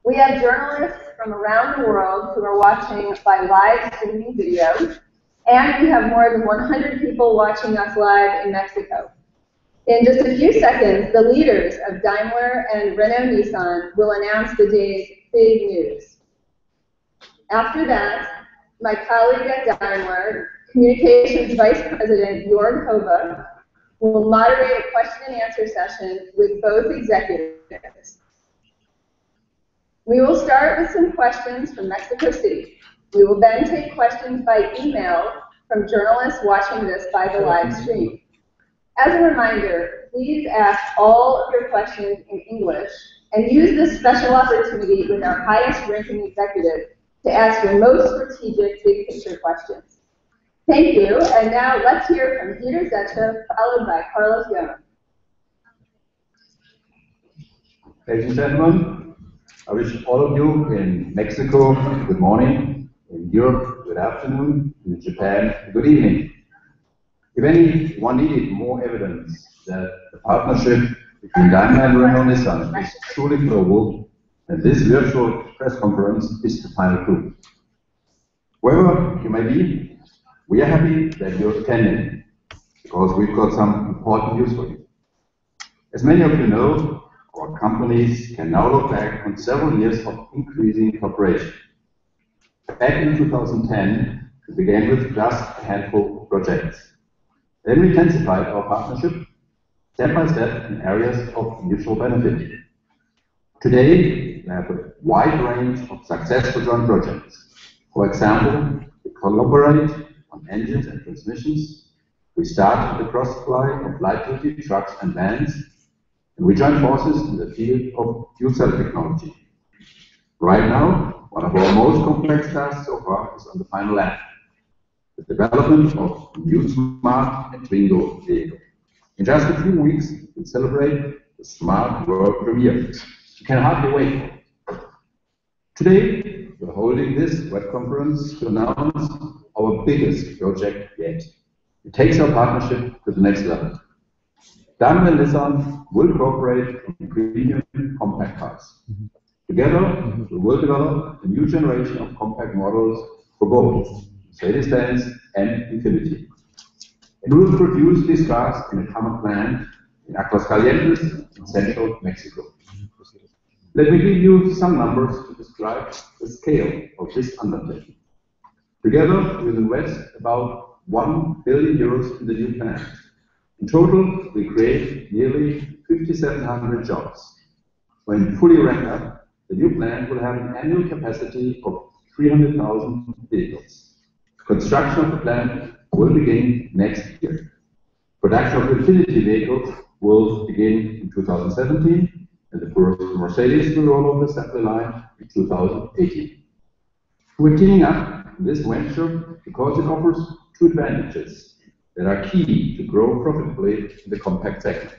We have journalists from around the world who are watching by live streaming video, and we have more than 100 people watching us live in Mexico. In just a few seconds, the leaders of Daimler and Renault-Nissan will announce the day's big news. After that, my colleague at Daimler, Communications Vice President Jörg Hove, will moderate a question and answer session with both executives. We will start with some questions from Mexico City. We will then take questions by email from journalists watching this by the live stream. As a reminder, please ask all of your questions in English and use this special opportunity with our highest ranking executive to ask your most strategic big picture questions. Thank you, and now let's hear from Peter Zecha, followed by Carlos Ghosn. Ladies and gentlemen, I wish all of you in Mexico good morning, in Europe good afternoon, in Japan good evening. If anyone needed more evidence that the partnership between Daimler and Renault-Nissan is truly global, then this virtual press conference is the final proof. Wherever you may be, we are happy that you're attending, because we've got some important news for you. As many of you know, our companies can now look back on several years of increasing cooperation. Back in 2010, we began with just a handful of projects. Then we intensified our partnership step by step in areas of mutual benefit. Today, we have a wide range of successful joint projects. For example, we collaborate on engines and transmissions. We started the cross-supply of light-duty trucks and vans, and we join forces in the field of fuel cell technology. Right now, one of our most complex tasks so far is on the final lap, the development of a new smart and twingo vehicle. In just a few weeks, we'll celebrate the Smart World premiere. You can hardly wait. Today, we're holding this web conference to announce our biggest project yet. It takes our partnership to the next level. Daimler and Nissan will cooperate on premium compact cars. Together, we will develop a new generation of compact models for both Mercedes-Benz and Infiniti. And we will produce these cars in a common plant in Aguascalientes in central Mexico. Let me give you some numbers to describe the scale of this undertaking. Together, we will invest about 1 billion euros in the new plant. In total, we create nearly 5,700 jobs. When fully ramped up, the new plant will have an annual capacity of 300,000 vehicles. Construction of the plant will begin next year. Production of Infiniti vehicles will begin in 2017, and the first Mercedes will roll off the assembly line in 2018. We're teaming up in this venture because it offers two advantages that are key to grow profitably in the compact segment.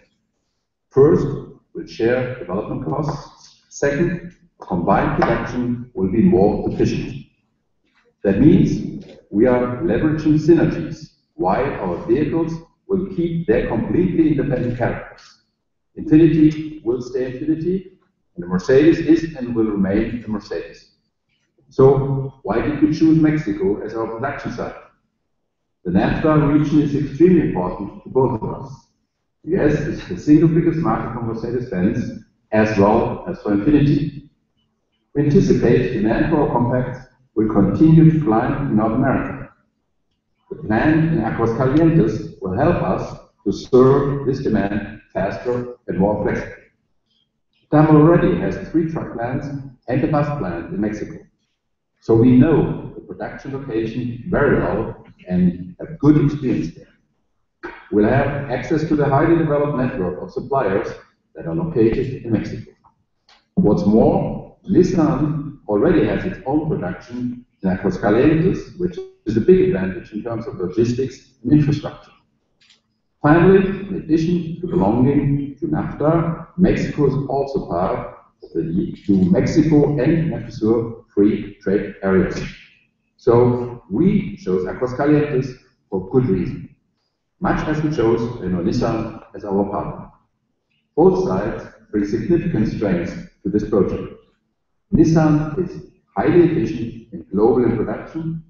First, we'll share development costs. Second, combined production will be more efficient. That means we are leveraging synergies, while our vehicles will keep their completely independent characters. Infiniti will stay Infiniti, and the Mercedes is and will remain the Mercedes. So, why did we choose Mexico as our production site? The NAFTA region is extremely important to both of us. The US is the single biggest market for Mercedes-Benz, as well as for Infiniti. We anticipate demand for our compacts will continue to climb in North America. The plant in Aguascalientes will help us to serve this demand faster and more flexibly. Daimler already has 3 truck plants and a bus plant in Mexico. So we know the production location very well and have good experience there. We'll have access to the highly developed network of suppliers that are located in Mexico. What's more, Nissan already has its own production in Aguascalientes, which is a big advantage in terms of logistics and infrastructure. Finally, in addition to belonging to NAFTA, Mexico is also part of the EU Mexico and Mercosur free trade areas. So we chose Aguascalientes for good reason, much as we chose Renault-Nissan as our partner. Both sides brings significant strengths to this project. Nissan is highly efficient and global in production.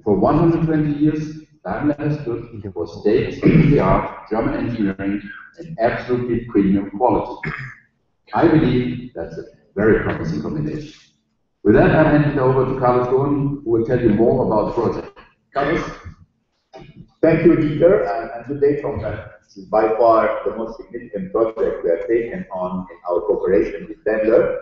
For 120 years, Daimler has stood for state-of-the-art German engineering and absolutely premium quality. I believe that's a very promising combination. With that, I hand it over to Carlos Ghosn, who will tell you more about the project. Carlos? Thank you, Dieter, and good day from that. This is by far the most significant project we have taken on in our cooperation with Daimler.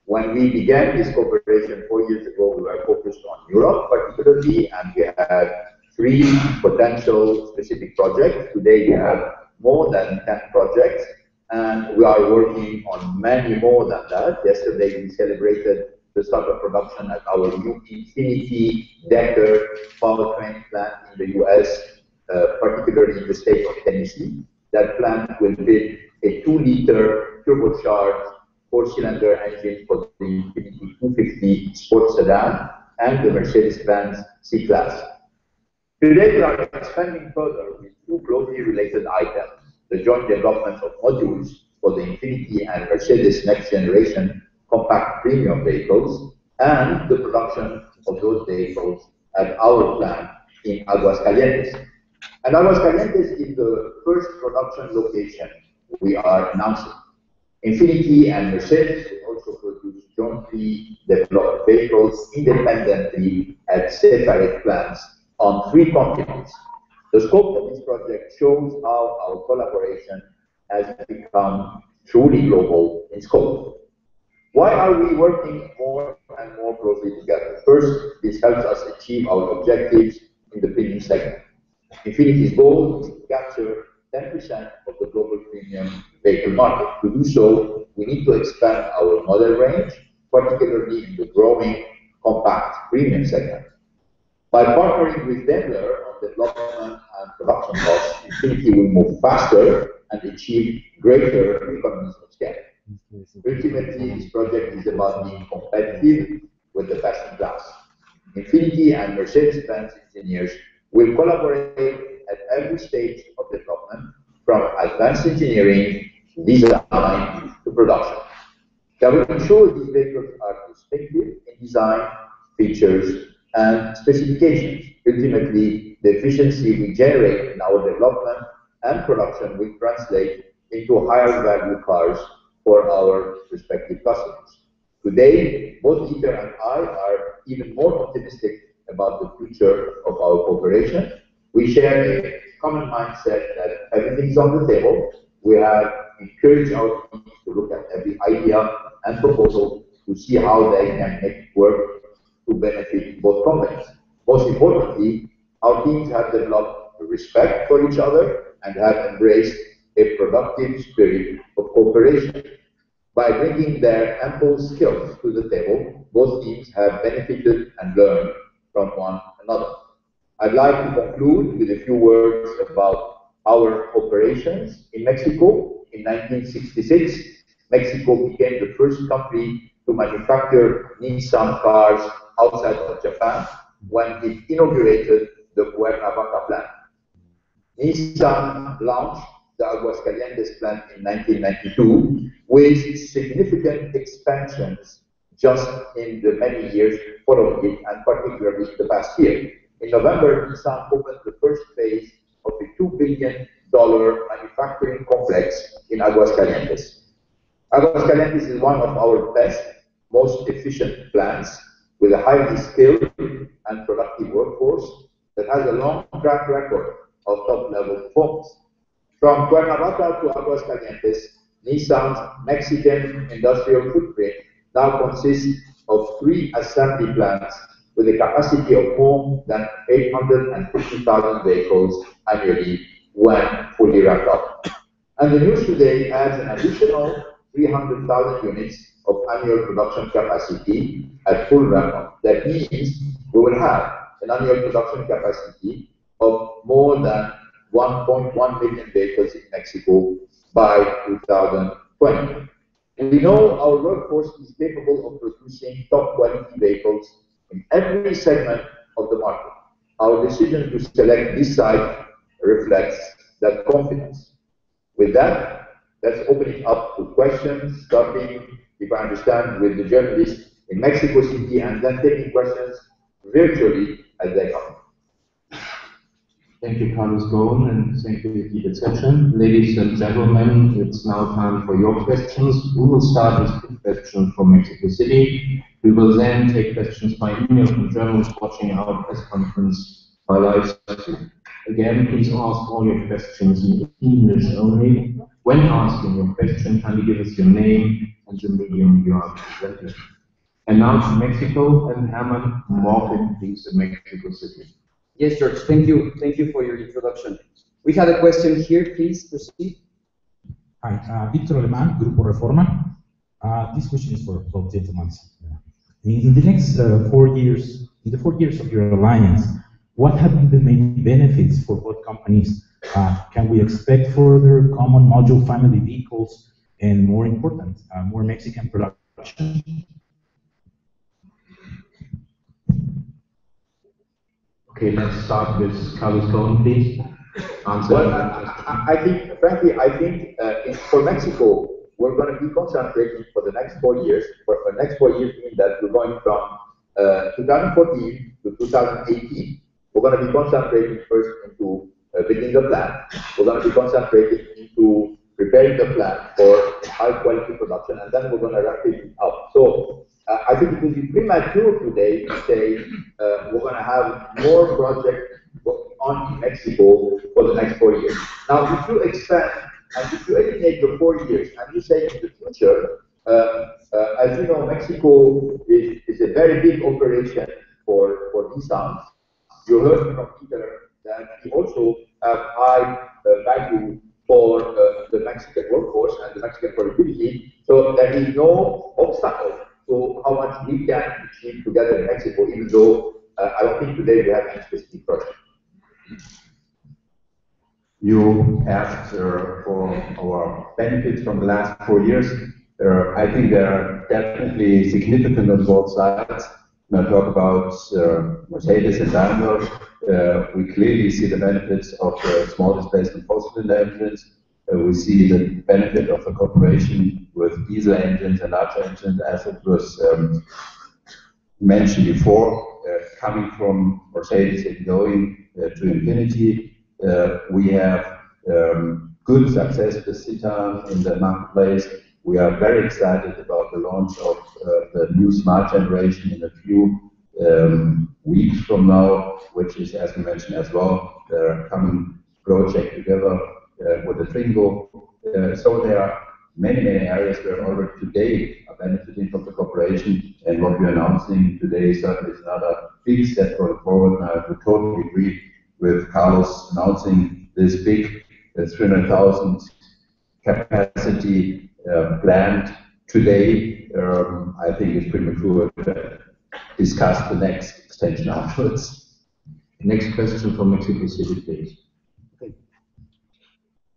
When we began this cooperation 4 years ago, we were focused on Europe particularly, and we had 3 potential specific projects. Today we have more than 10 projects, and we are working on many more than that. Yesterday we celebrated the start of production at our new Infinity Decker powertrain plant in the US, particularly in the state of Tennessee. That plant will build a 2-liter turbocharged 4-cylinder engine for the Infiniti 250 sports sedan and the Mercedes-Benz C-Class. Today we are expanding further with 2 closely related items: the joint development of modules for the Infiniti and Mercedes next generation compact premium vehicles, and the production of those vehicles at our plant in Aguascalientes. And Aguascalientes is the first production location we are announcing. Infiniti and Mercedes will also produce jointly developed vehicles independently at separate plants on 3 continents. The scope of this project shows how our collaboration has become truly global in scope. Why are we working more and more closely together? First, this helps us achieve our objectives in the premium segment. Infiniti's goal is to capture 10% of the global premium vehicle market. To do so, we need to expand our model range, particularly in the growing compact premium segment. By partnering with Daimler on development and production costs, Infiniti will move faster and achieve greater economies of scale. Ultimately, this project is about being competitive with the best in class. Infiniti and Mercedes-Benz engineers will collaborate at every stage of development, from advanced engineering, design, to production. That will ensure these vehicles are distinctive in design, features, and specifications. Ultimately, the efficiency we generate in our development and production will translate into higher value cars for our respective customers. Today, both Dieter and I are even more optimistic about the future of our cooperation. We share a common mindset that everything is on the table. We have encouraged our teams to look at every idea and proposal to see how they can make it work to benefit both companies. Most importantly, our teams have developed respect for each other and have embraced a productive spirit of cooperation. By bringing their ample skills to the table, both teams have benefited and learned from one another. I'd like to conclude with a few words about our operations in Mexico. In 1966, Mexico became the first country to manufacture Nissan cars outside of Japan when it inaugurated the Cuernavaca plant. Nissan launched the Aguascalientes plant in 1992 with significant expansions just in the many years following it, and particularly the past year. In November, Nissan opened the first phase of a $2 billion manufacturing complex in Aguascalientes. Aguascalientes is one of our best, most efficient plants with a highly skilled and productive workforce that has a long track record of top-level performance. From Cuernavaca to Aguascalientes, Nissan's Mexican industrial footprint now consists of 3 assembly plants with a capacity of more than 850,000 vehicles annually when fully ramped up. And the news today adds an additional 300,000 units of annual production capacity at full ramp-up. That means we will have an annual production capacity of more than 1.1 million vehicles in Mexico by 2020. And we know our workforce is capable of producing top-quality vehicles in every segment of the market. Our decision to select this site reflects that confidence. With that, let's open it up to questions, starting, if I understand, with the journalists in Mexico City, and then taking questions virtually as they come. Thank you, Carlos Goen, and thank you, Edith Session. Ladies and gentlemen, it's now time for your questions. We will start with questions from Mexico City. We will then take questions by email from journalists watching our press conference by live stream. Again, please ask all your questions in English only. When asking your question, kindly give us your name and the medium you are presenting. And now to Mexico, and Herman Morgan, please, in Mexico City. Yes, George, thank you. Thank you for your introduction. We have a question here, please proceed. Hi, Victor Alemán, Grupo Reforma. This question is for both gentlemen. In the next 4 years, in the 4 years of your alliance, what have been the main benefits for both companies? Can we expect further common module family vehicles and, more important, more Mexican production? Okay, let's start with Carlos Goen, please. Answer. Well, I think, frankly, for Mexico, we're going to be concentrating for the next 4 years. For the next 4 years means that we're going from 2014 to 2018. We're going to be concentrating first into building the plant. We're going to be concentrating into preparing the plant for high quality production, and then we're going to wrap it up. So I think it will be premature today to say we're going to have more projects on in Mexico for the next 4 years. Now, if you expand and if you eliminate the 4 years and you say in the future, as you know, Mexico is a very big operation for Nissan. You heard from Peter that we also have high value for the Mexican workforce and the Mexican productivity. So there is no obstacle to how much we can achieve together in Mexico, even though I don't think today we have any specific project. You asked for our benefits from the last 4 years. I think they are definitely significant on both sides. When I talk about Mercedes and Daimler, we clearly see the benefits of small displacement fossil engines. We see the benefit of the cooperation with diesel engines and larger engines, as it was mentioned before, coming from Mercedes and going to infinity. We have good success with Citan in the marketplace. We are very excited about the launch of the new smart generation in a few weeks from now, which is, as we mentioned as well, the coming project together with the Twingo. So there are many areas where already today are benefiting from the cooperation, and what we are announcing today certainly is another big step going forward. And I would totally agree with Carlos announcing this big 300,000 capacity plant today. I think it's premature to discuss the next extension afterwards. Next question from Mexico City, please.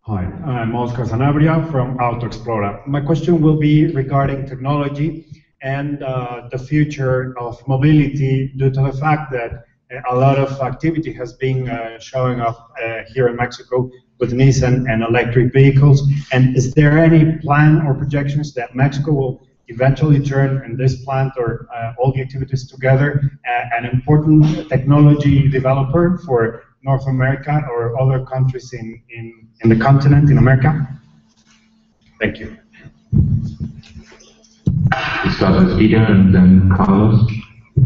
Hi, I'm Oscar Sanabria from Auto Explorer. My question will be regarding technology and the future of mobility, due to the fact that a lot of activity has been showing up here in Mexico with Nissan and electric vehicles. And is there any plan or projections that Mexico will eventually turn in this plant or all the activities together an important technology developer for North America or other countries in the continent, in America? Thank you. We start with Peter and then Carlos.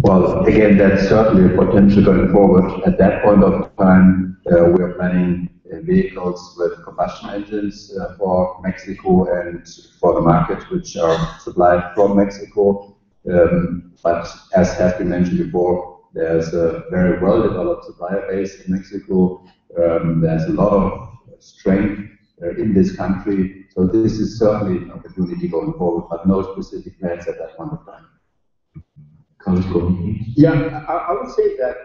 Well, again, that's certainly a potential going forward. At that point of time, we are planning vehicles with combustion engines for Mexico and for the markets which are supplied from Mexico. But as has been mentioned before, there's a very well-developed supplier base in Mexico. There's a lot of strength in this country. So this is certainly an opportunity going forward, but no specific plans at that point of time. Yeah, I would say that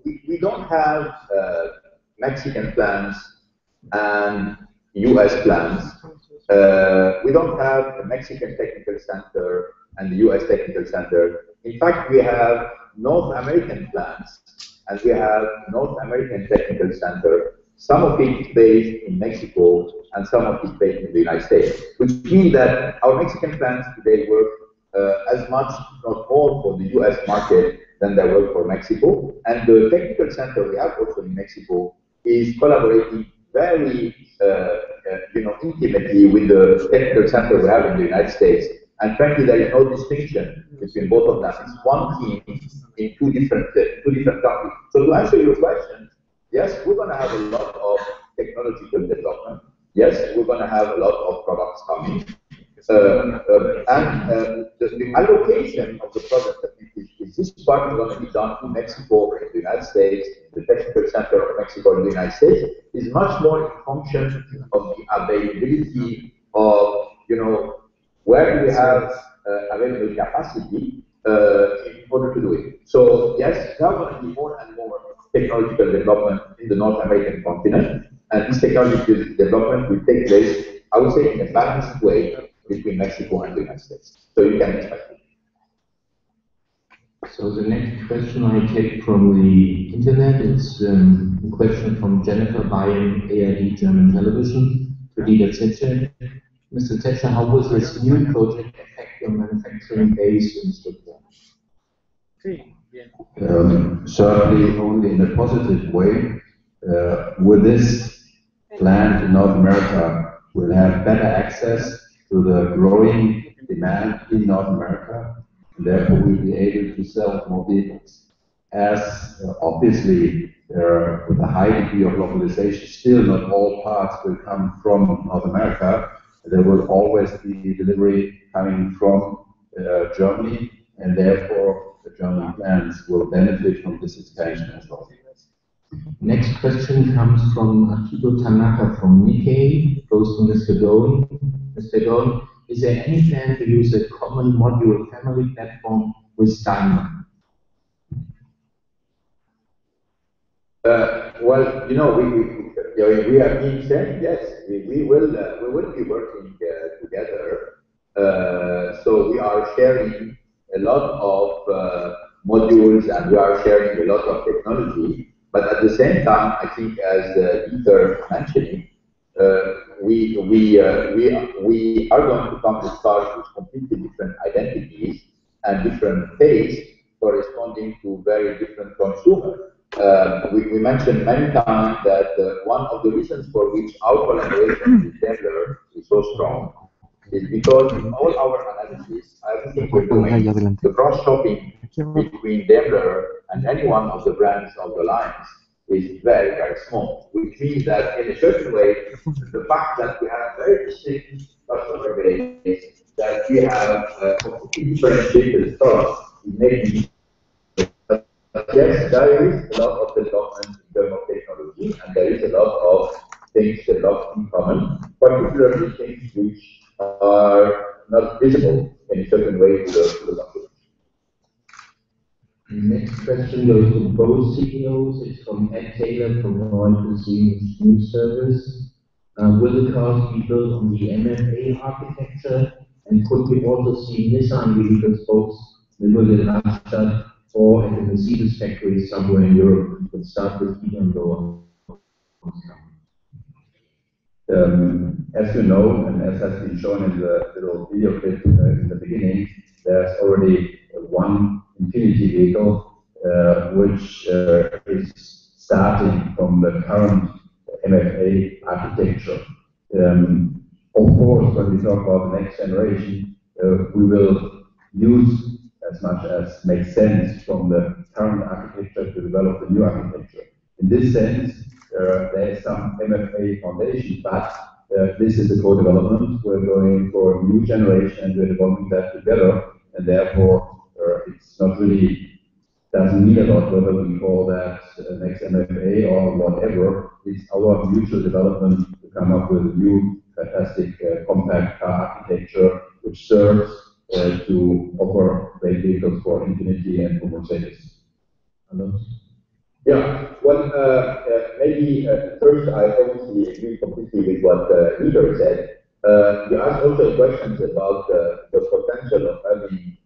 we don't have Mexican plans and US plans. We don't have a Mexican technical center and the US technical center. In fact, we have North American plans and we have North American technical center. some of it based in Mexico and some of it based in the United States, which means that our Mexican plants today work as much, if not more, for the US market than they work for Mexico. And the technical center we have also in Mexico is collaborating very intimately with the technical center we have in the United States. And frankly, there is no distinction between both of them. It's one team in two different countries. So to answer your question, yes, we're going to have a lot of technological development. Yes, we're going to have a lot of products coming. And the allocation of the product, is this part going to be done in Mexico or in the United States, the technical center of Mexico in the United States, is much more in function of the availability of, where do we have available capacity in order to do it. So yes, there are going to be more and more technological development in the North American continent, and this technological development will take place, I would say, in a balanced way between Mexico and the United States. So you can expect it. So the next question I take from the internet, it's a question from Jennifer Bayern, ARD German Television, to Dieter Zetsche. Mr. Zetsche, how will this new project affect your manufacturing base in Stuttgart? Certainly only in a positive way. With this plant in North America, we'll have better access to the growing demand in North America, and therefore we'll be able to sell more vehicles. As obviously, with a high degree of localization, still not all parts will come from North America. There will always be delivery coming from Germany, and therefore the German plants will benefit from this expansion as well. Next question comes from Akito Tanaka from Nikkei, goes to Mr. Goen. Mr. Goen, is there any plan to use a common module family platform with Daimler? Well, we are being saying yes. We will be working together. So we are sharing a lot of modules, and we are sharing a lot of technology. But at the same time, I think, as Dieter mentioned, we are going to come to start with completely different identities and different tastes corresponding to very different consumers. We mentioned many times that one of the reasons for which our collaboration with Daimler is so strong is because in all our analysis, everything we're doing, the cross-shopping between Daimler and any one of the brands of the lines is very, very small. Which means that in a certain way, the fact that we have very distinct customer base, that we have completely differentiated products, is making yes, there is a lot of development in terms of technology, and there is a lot of things developed in common, particularly things which are not visible in a certain way to the customer. Next question goes to both CEOs. It's from Ed Taylor from Reuters News Service. Will the cars be built on the MFA architecture? And could we also see Nissan vehicles both delivered in Rastatt or at the Mercedes factory somewhere in Europe? We could start with Ivan Lohr. As you know, and as has been shown in the little video clip in the beginning, there's already one Infinity vehicle which is starting from the current MFA architecture. Of course, when we talk about the next generation, we will use as much as makes sense from the current architecture to develop the new architecture. In this sense, there is some MFA foundation, but this is a co-development. We're going for a new generation and we're developing that together, and therefore it's not really, doesn't mean a lot whether we call that next MFA or whatever. It's our mutual development to come up with a new fantastic compact car architecture which serves to offer great vehicles for Infinity and for Mercedes. Yeah, well, maybe first I obviously agree completely with what Dieter said. You asked also questions about the potential of having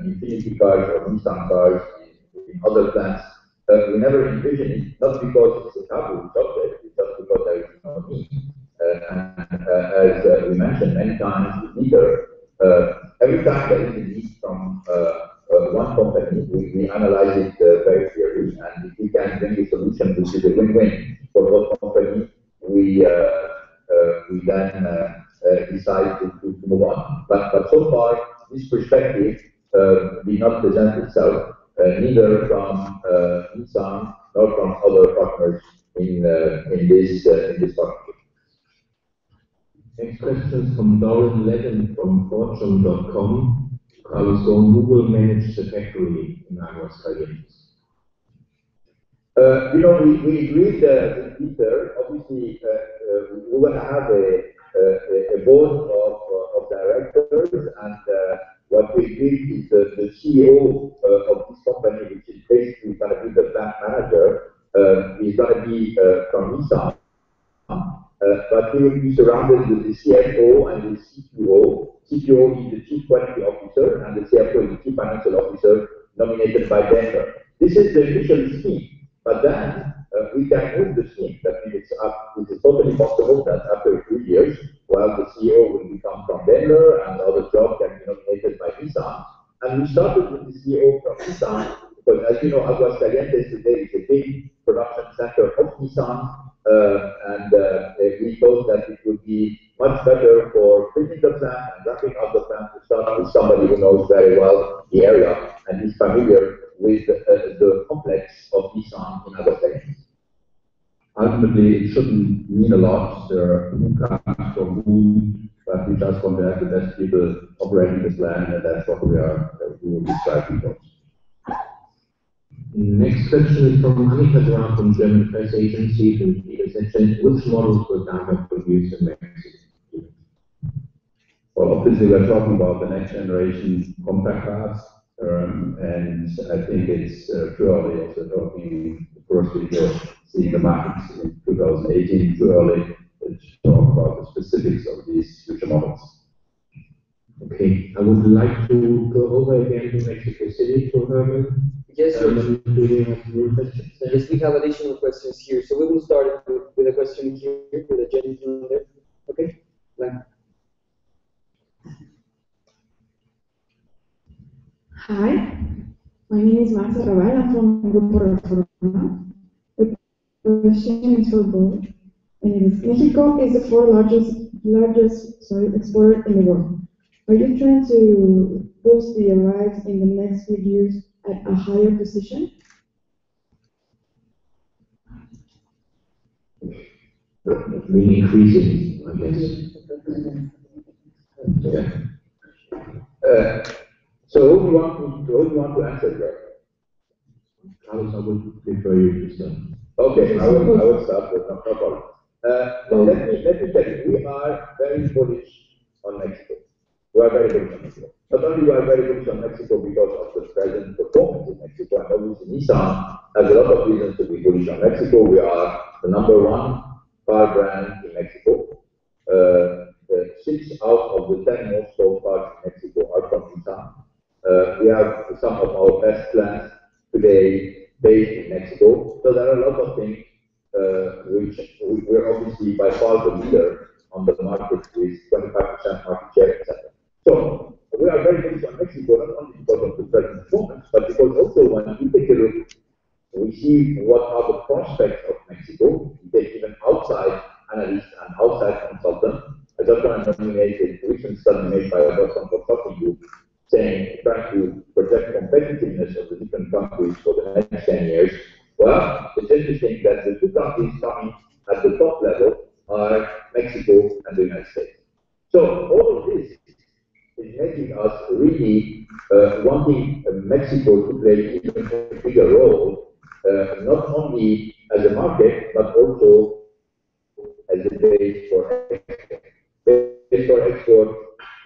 Infinity cars or Nissan cars in other plants we never envision it, not because it's a taboo subject, it's just because there is no need. As we mentioned many times, either every time there is a need from one company, we analyze it very clearly, and if we can bring a solution which is a win-win for both companies, we then decide to move on. But so far, this perspective did not present itself, neither from Nissan nor from other partners in this partnership. Next question is from Doran Levin from Fortune.com. Who will manage the factory in Aguascalientes? We agreed with Peter. Obviously, we're going to have a board of directors, and what we agreed is the CEO of this company, which is basically going to be the plant manager, is going to be from Nissan. But he will be surrounded with the CFO and the CTO. CTO is the Chief Quality Officer, and the CFO is the Chief Financial Officer nominated by DAIMLER. This is the initial scheme, but then we can move the scheme. That means it is totally possible that after 2 years, while the CEO will become from DAIMLER and the other job can be nominated by Nissan. And we started with the CEO from Nissan, because as you know, Aguascalientes today is a big production center of Nissan, and we thought that it would be much better for building the plant and wrapping up the plant to start with somebody who knows very well the area and is familiar with the complex of Nissan in Aguascalientes. Ultimately, it shouldn't mean a lot who comes from whom, but we just want to have the best people operating this land, and that's what we will be striving for. Next question is from Annika Dra from German press agency. Which models will Daimler produce in Mexico? Well, obviously, we're talking about the next generation compact cars, and I think it's too early. Also, talking, of course, we will see the markets in 2018, too early to talk about the specifics of these future models. Okay, I would like to go over again to Mexico City to Herman. Yes, yes, we have additional questions here. So we will start with a question here with the gentleman there. Okay? Hi, my name is Marta Raval. I'm from Grupo Reforma. The question is for both. Mexico is the fourth largest exporter in the world. Are you trying to boost the arrives in the next few years at a higher position? Really increasing, I guess. Yeah. So who do you want to answer that? Carlos, I would prefer you to start. Okay, I will start with no problem. Let me tell you, we are very bullish on Mexico. We are very bullish on Mexico. Not only we are very bullish on Mexico because of the present performance in Mexico, and obviously Nissan has a lot of reasons to be bullish on Mexico. We are the #1 car brand in Mexico. 6 out of the 10 most sold cars in Mexico are from Nissan. We have some of our best plants today based in Mexico. So there are a lot of things which we're obviously by far the leader on the market with 25% market share, etc. So we are very bullish on Mexico, not only because of the present performance, but because also when we take a look, we see what are the prospects of Mexico. We take even outside analysts and outside consultants. I just want to nominate a recent study made by a Boston Consulting Group saying, trying to project competitiveness of the different countries for the next 10 years. Well, it's interesting that the 2 countries coming at the top level are Mexico and the United States. So all of this is making us really wanting Mexico to play even a bigger role, not only as a market, but also as a base for export. Base for export,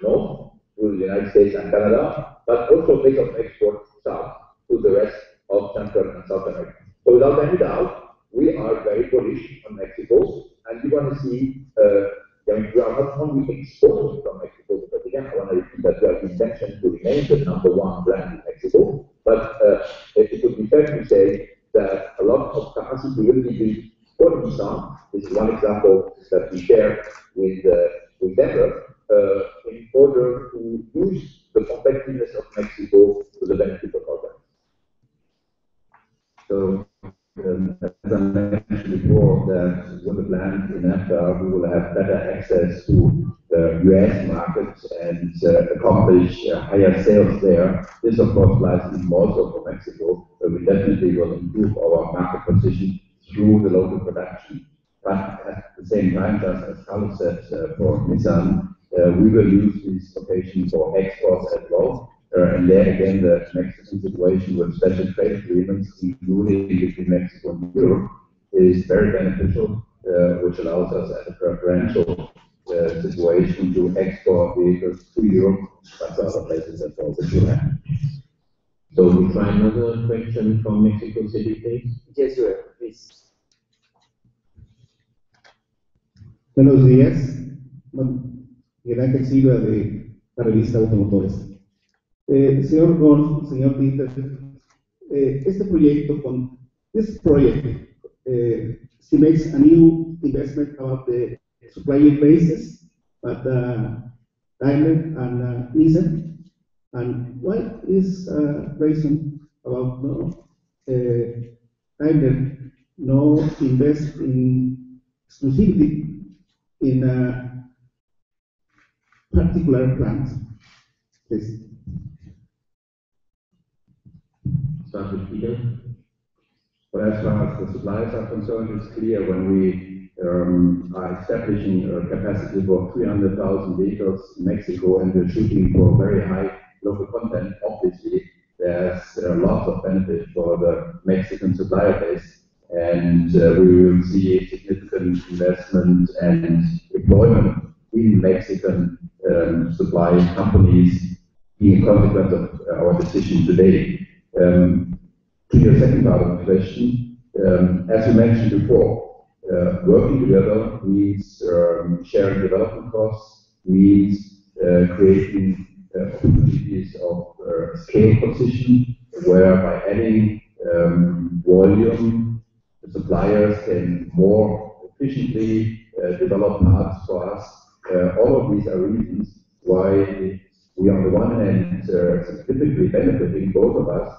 no, to the United States and Canada, but also base of export south to the rest of Central and South America. So without any doubt, we are very bullish on Mexico, and we want to see, we are not only exporting from Mexico, but again, I want to repeat that we have the intention to remain the #1 brand in Mexico, but it would be fair to say that we will be doing for Nissan. This is one example that we share with DAIMLER in order to use the competitiveness of Mexico to the benefit of our brands. So, as I mentioned before, that with the plant in NAFTA, we will have better access to the US markets and accomplish higher sales there. This, of course, applies even more so for Mexico, where we definitely will improve our market position through the local production. But at the same time, just as Carlos said, for Nissan, we will use this location for exports as well. And there again, the Mexican situation with special trade agreements, including between Mexico and Europe, is very beneficial, which allows us at a preferential situation to export vehicles to Europe, but to other places as well that you have. So we try another question from Mexico City, please. Yes, you are, please. Buenos días. Miguel Ángel Silva de la revista Automotores. Señor Gon, señor Dieter, este proyecto this project estimates a new investment about the supplier bases at Daimler and NISSAN. And what is reason about Daimler no invest in exclusivity in particular plants? Please. Start with Peter. Well, as far as the suppliers are concerned, it's clear when we are establishing a capacity for 300,000 vehicles in Mexico and we're shooting for very high local content, obviously there's lots of benefit for the Mexican supplier base, and we will see significant investment and employment in Mexican supply companies in consequence of our decision today. To your second part of the question, as you mentioned before, working together means sharing development costs, means creating opportunities of scale position, where by adding volume, the suppliers can more efficiently develop parts for us. All of these are reasons why we, on the one hand, significantly benefiting both of us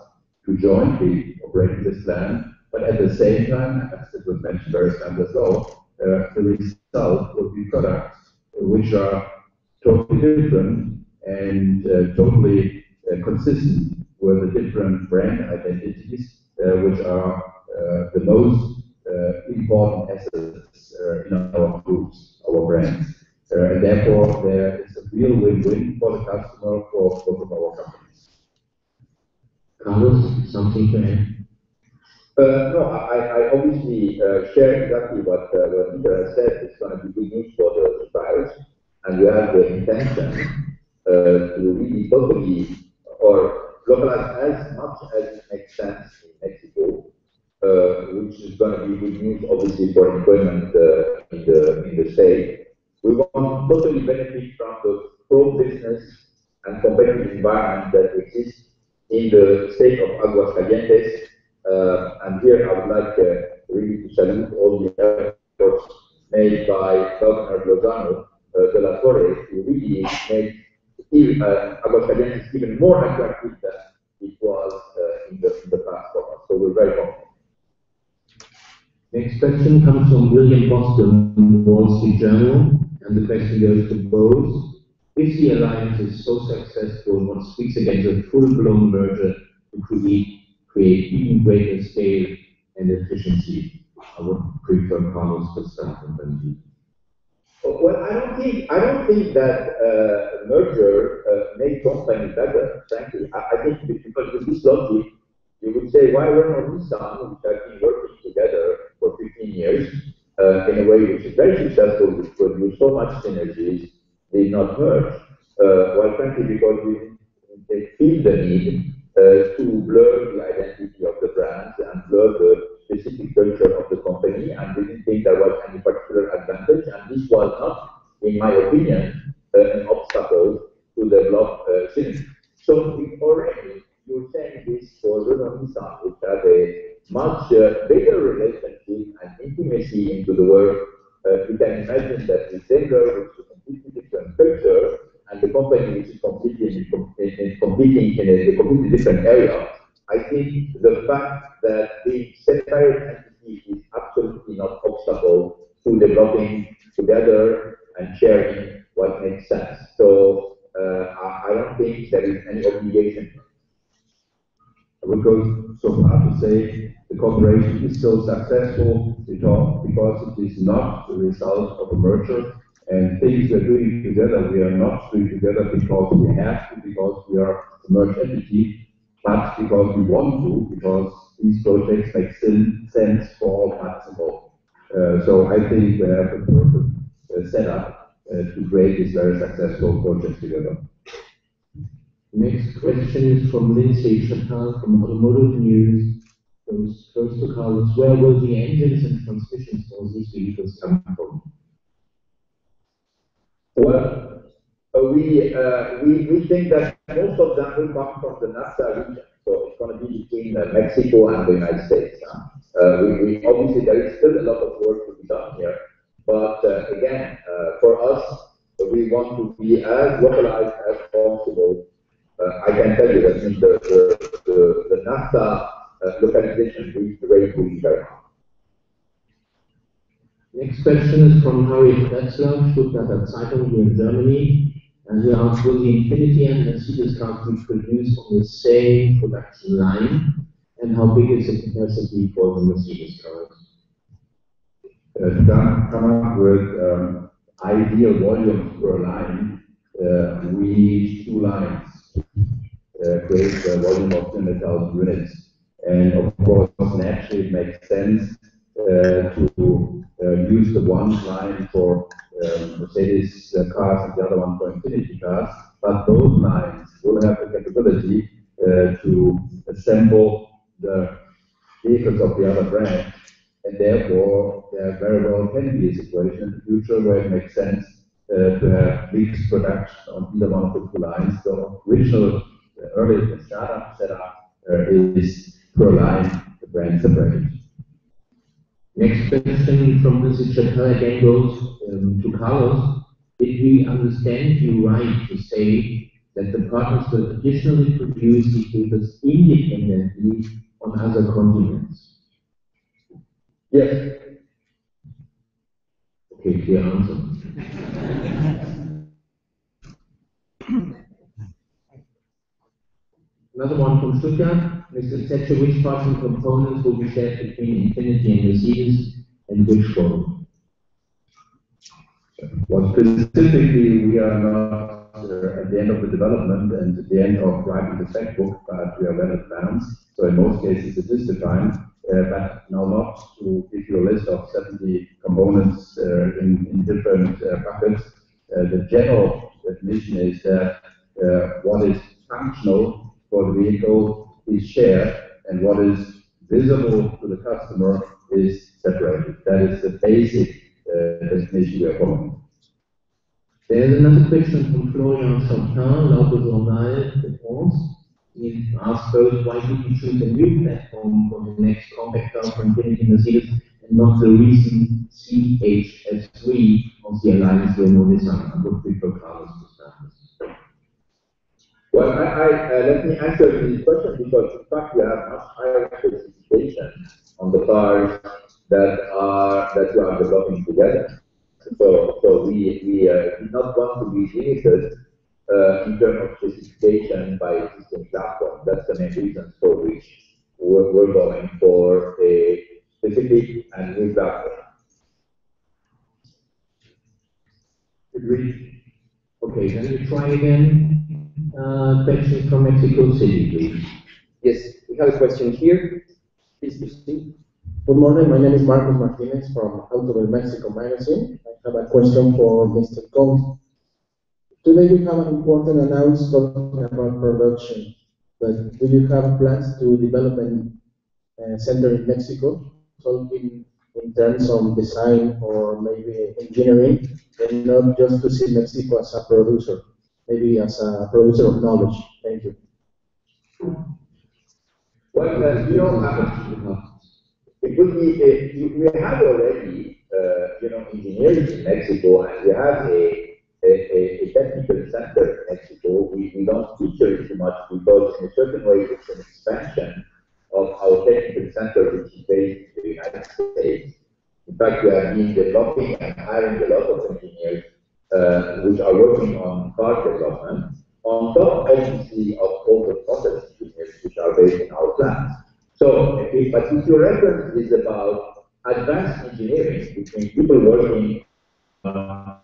to jointly operate this plan, but at the same time, as it was mentioned very times as well, the result will be products which are totally different and totally consistent with the different brand identities, which are the most important assets in our groups, our brands. And therefore, there is a real win-win for the customer, for both of our companies. Carlos, something to add? No, I obviously share exactly what Peter has said. It's going to be good news for the suppliers, and we have the intention to really totally or localize as much as it makes sense in Mexico, which is going to be good news, obviously, for employment in the state. We want to totally benefit from the pro-business and competitive environment that exists in the state of Aguascalientes. And here I would like really to salute all the efforts made by Governor Lozano de la Torre to really make Aguascalientes even more attractive than it was in the past for us. So we're very confident. Next question comes from William Boston, Wall Street Journal, and the question goes to both. If the alliance is so successful, what speaks against a full-blown merger to create even greater scale and efficiency? I would prefer Carlos to start and then you. Well, I don't think that merger made company better, frankly. I think because with this logic, you would say, why Renault and Nissan, which have been working together for 15 years, in a way which is very successful, which produced so much synergies, did not merge. Well, frankly, because they feel the need to blur the identity of the brands and blur the specific culture of the company, and didn't think there was any particular advantage, and this was not, in my opinion, an obstacle to develop synergy. So we already you're saying this for Renault Nissan, which has a much bigger relationship and intimacy into the work. You can imagine that with DAIMLER, which is a completely different culture, and the company which is competing in a completely different area, I think the fact that being separate entities is absolutely not obstacle to developing together and sharing what makes sense. So I don't think there is any obligation. I would go so far to say the cooperation is so successful because it is not the result of a merger, and things we're doing together, we are not doing together because we have to, because we are a merged entity, but because we want to, because these projects make sense for all parties involved. So I think we have a perfect setup to create this very successful project together. Next question is from Lindsay Chappell from Automotive News. Goes close to Carlos. Where will the engines and transmissions for these vehicles come from? Well, we think that most of them will come from the NAFTA region. So it's going to be between Mexico and the United States. We obviously, there is still a lot of work to be done here. But again, for us, we want to be as localized as possible. I can tell you that in the NAFTA localization is very good. Next question is from Harry Pretzler, Stuttgarter Zeitung here in Germany. And he asks, will the Infiniti and Mercedes cars be produced on the same production line? And how big is the capacity for the Mercedes cars? To come up with ideal volumes per line, we need 2 lines, create a volume of 200,000 units. And of course, naturally it makes sense to use the one line for Mercedes cars and the other one for Infiniti cars, but those lines will have the capability to assemble the vehicles of the other brands, and therefore there very well can be a situation in the future where it makes sense to have mixed production on either one of the 2 lines. So original early startup setup is per line the brand separated. Next question from Mrs. Chappell again goes to Carlos. Did we understand you right to say that the partners will additionally produce the vehicles independently on other continents? Yes. Okay, clear answer. Another one from Stuttgart. Mr. Thatcher, which parts and components will be shared between Infiniti and Mercedes, and which won't? Well, specifically, we are not at the end of the development and at the end of writing the spec book, but we are well advanced. So in most cases, it is defined, but now not to give you a list of 70 components in different buckets. The general definition is that what is functional for the vehicle is shared, and what is visible to the customer is separated. That is the basic definition we are following. There's another question from Florian Chopin, L'Auto Journal de France. He asks both, why did you choose a new platform for the next compact car for Infiniti Mercedes and not the recent CHS3 of the Alliance Renault Nissan? I would prefer Carlos to start this. Well, let me answer this question because in fact we have much higher specification on the cars that we are developing together. So we do not want to be limited in terms of specification by existing platform. That's the main reason for which we're going for a specific and new platform. Agreed. Okay, then we try again. Question from Mexico City, please. Yes, we have a question here. Please proceed. Good morning, my name is Marcos Martinez from Auto del Mexico magazine. I have a question for Mr. Gold. Today we have an important announcement talking about production, but do you have plans to develop a center in Mexico, talking in terms of design or maybe engineering, and not just to see Mexico as a producer, maybe as a producer of knowledge? Thank you. Well, you know, it would be, we have already, you know, engineers in Mexico, and we have a technical center in Mexico. We don't feature it too much because in a certain way it's an expansion of our technical center, which is based in the United States. In fact, we have been developing and hiring a lot of engineers which are working on car development, on top, obviously, of all the process engineers which are based in our plants. So, but if your reference is about advanced engineering between people working on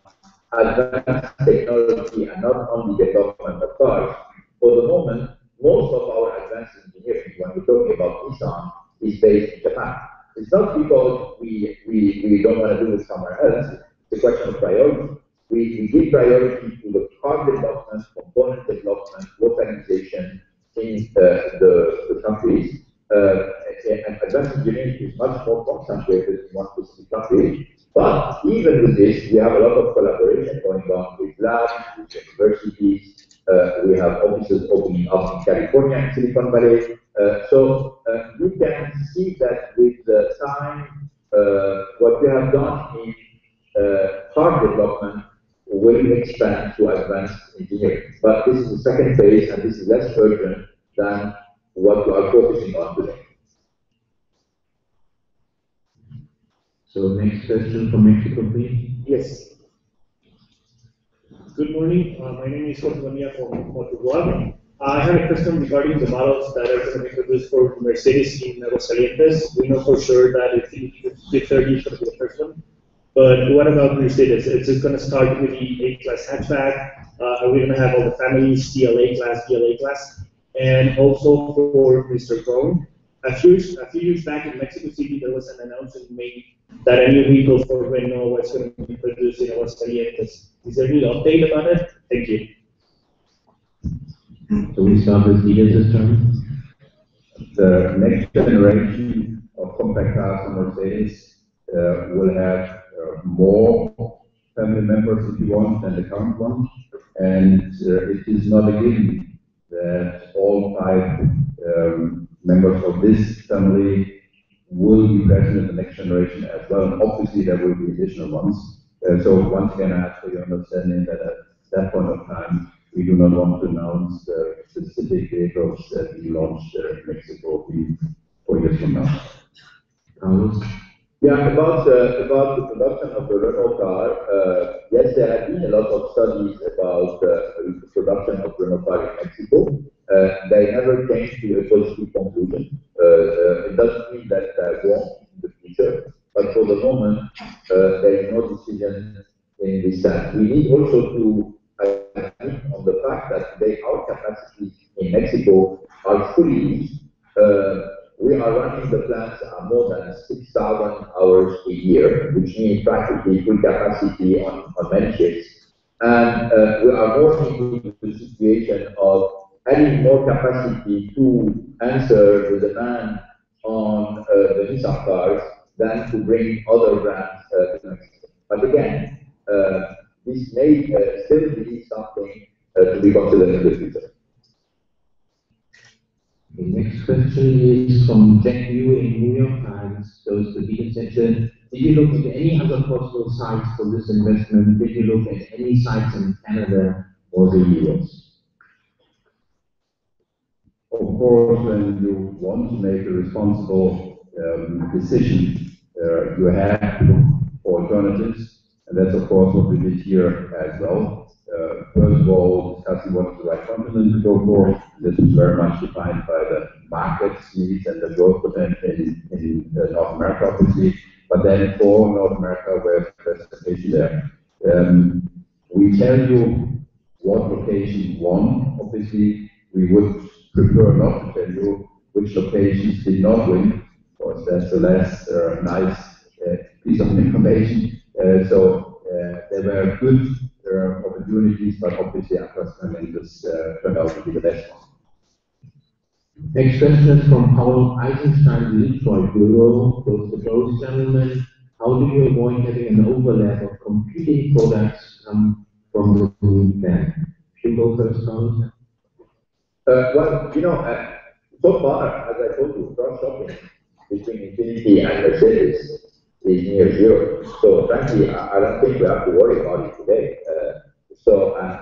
advanced technology and not only development of cars, for the moment, most of our advanced engineering, when we're talking about Nissan, is based in Japan. It's not because we don't want to do it somewhere else. It's a question of priority. We give priority to the car development, component development, localization in the countries. And advanced engineering is much more concentrated in one specific country. But even with this, we have a lot of collaboration going on with labs, with universities. We have offices opening up in California and Silicon Valley. So you can see that with the time, what we have done in car development will expand to advanced engineering. But this is the second phase, and this is less urgent than what we are focusing on today. So next question from Mexico, please. Yes. Good morning. My name is Jorge Bonilla from Portugal. I have a question regarding the models that are going to be produced for Mercedes in Aguascalientes. We know for sure that it's the 30 is going to be the first one. But what about Mercedes? Is it going to start with the A-Class hatchback? Are we going to have all the families, CLA class, GLA class? And also for Mr. Cohn, a few years back in Mexico City, there was an announcement made that a new vehicle for Renault was going to be produced in Aguascalientes. Is there any update about it? Thank you. So we start with Edith's turn. The next generation of compact cars from Mercedes will have more family members, if you want, than the current one. And it is not a given that all 5 members of this family will be present in the next generation as well. And obviously, there will be additional ones. So once again, I ask for your understanding that at that point of time, we do not want to announce specific vehicles that we launched in Mexico 4 years from now. Carlos? Yeah, about the production of the Renault car, yes, there have been a lot of studies about the production of Renault car in Mexico. They never came to a positive conclusion. It doesn't mean that they won't in the future, but for the moment, there is no decision in this sense. We need also to agree on the fact that today our capacities in Mexico are fully used. We are running the plants more than 6,000 hours a year, which means practically full capacity on many shifts. And we are more into the situation of adding more capacity to answer the demand on the Nissan cars than to bring other brands to Mexico. But again, this may still be something to be considered in the future. The next question is from Jack Viewer in New York Times. Goes to the section. Did you look at any other possible sites for this investment? Did you look at any sites in Canada or the US? Of course, when you want to make a responsible decision, you have to look for alternatives, and that's of course what we did here as well. First of all, discussing what is the right continent to go for. This is very much defined by the market's needs and the growth potential in North America, obviously. But then for North America, where's the location there? We tell you what location won. Obviously, we would prefer not to tell you which locations did not win, because that's a less nice piece of information. So there were good opportunities, but obviously Aguascalientes turned out to be the best one. Next question is from Paul Eisenstein, the Detroit Bureau. Goes to both gentlemen. How do you avoid having an overlap of competing products from the two then? You go first, Carlos. Well, you know, So far, as I told you, cross-shopping between Infinity and Mercedes is near zero. So frankly, I don't think we have to worry about it today.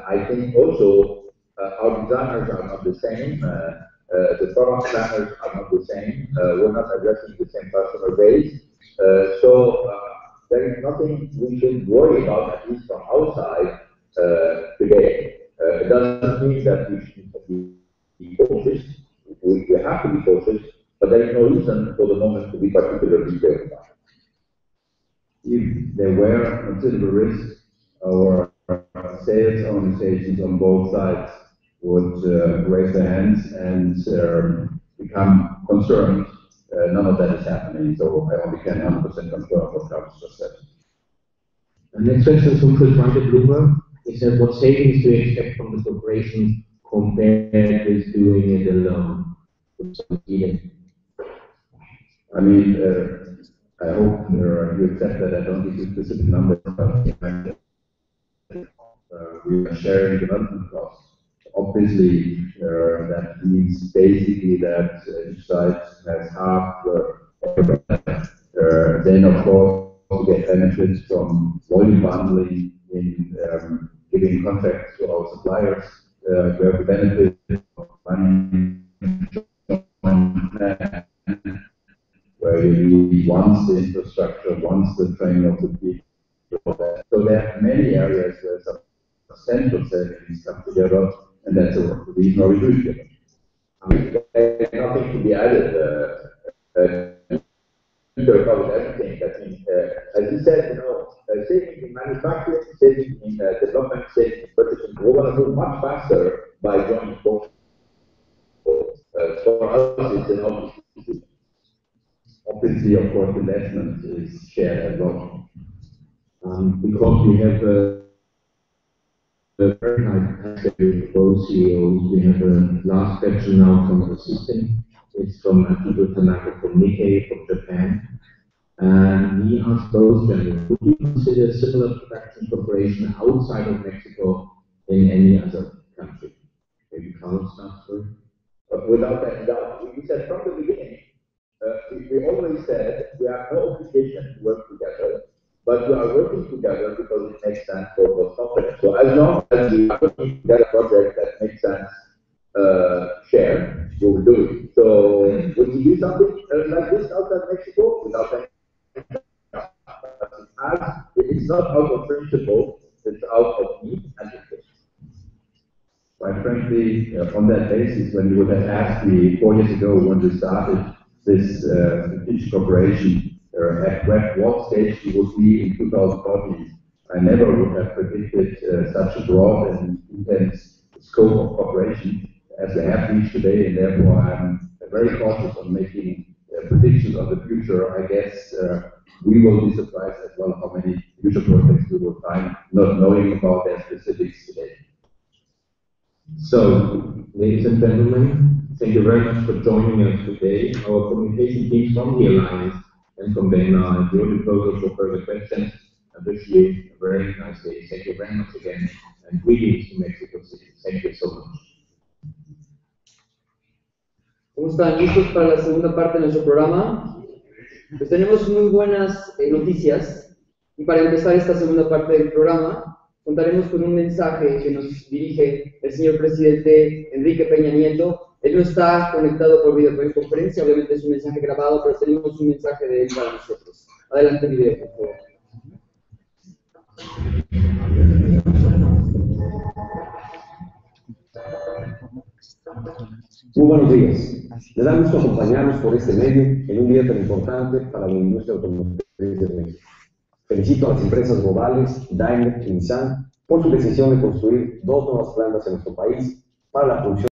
I think also our designers are not the same. The product planners are not the same. We're not addressing the same customer base. There is nothing we should worry about, at least from our side, today. It doesn't mean that we should be cautious. We have to be cautious, but there is no reason for the moment to be particularly careful. If there were considerable risks, our sales organizations on both sides would raise their hands and become concerned. None of that is happening, so I only can 100% confirm what Carlos just said. The next question from Chris Wright at Bloomberg is that what savings do you expect from the corporation compared with doing it alone? I mean, I hope you accept that I don't give you specific numbers, but we are sharing development costs. Obviously, that means basically that each side has half. Then, of course, we get benefits from volume bundling in giving contracts to our suppliers. We have the benefit of money where you need once the infrastructure, once the training of the people. So there are many areas where some central savings come together, and that's the reason why we do it together. There's nothing to be added. Peter covered everything. I think, as you said, saving in manufacturing, saving in development, saving in purchasing, we're going to move much faster by joining both. For us, it's an obvious decision. Obviously, of course, investment is shared as well. Because we have a very high capacity of both CEOs, we have a last question now from the system. It's from Akito Tanaka from Nikkei from Japan. And he asked both gentlemen, would you consider similar production cooperation outside of Mexico in any other country? Maybe Carlos starts first. Without any doubt. We said from the beginning, we always said we have no obligation to work together, but we are working together because it makes sense for both companies. So as long as we are working together a project that makes sense, share, we will do it. So would we do something like this outside Mexico? Without any it's not out of principle, it's out of need and interest. Quite frankly, on that basis, when you would have asked me 4 years ago when we started this strategic cooperation, at what stage we would be in 2014, I never would have predicted such a broad and intense scope of cooperation as we have reached today, and therefore I'm very cautious on making predictions of the future. I guess we will be surprised as well how many future projects we will find, not knowing about their specifics today. So, ladies and gentlemen, thank you very much for joining us today. Our communication teams from the Alliance and from DAIMLER are at your disposal for further questions. I wish you a very nice day. Thank you very much again, and greetings to Mexico City. Thank you so much. ¿Cómo están? ¿Listos para la segunda parte de nuestro programa? Pues tenemos muy buenas noticias, y para empezar esta segunda parte del programa contaremos con un mensaje que nos dirige el señor presidente Enrique Peña Nieto. Él no está conectado por videoconferencia, obviamente es un mensaje grabado, pero tenemos un mensaje de él para nosotros. Adelante, video, por favor. Muy buenos días. Me da gusto acompañarnos por este medio en un día tan importante para la industria automotriz de México. Felicito a las empresas globales, Daimler y Nissan, por su decisión de construir 2 nuevas plantas en nuestro país para la producción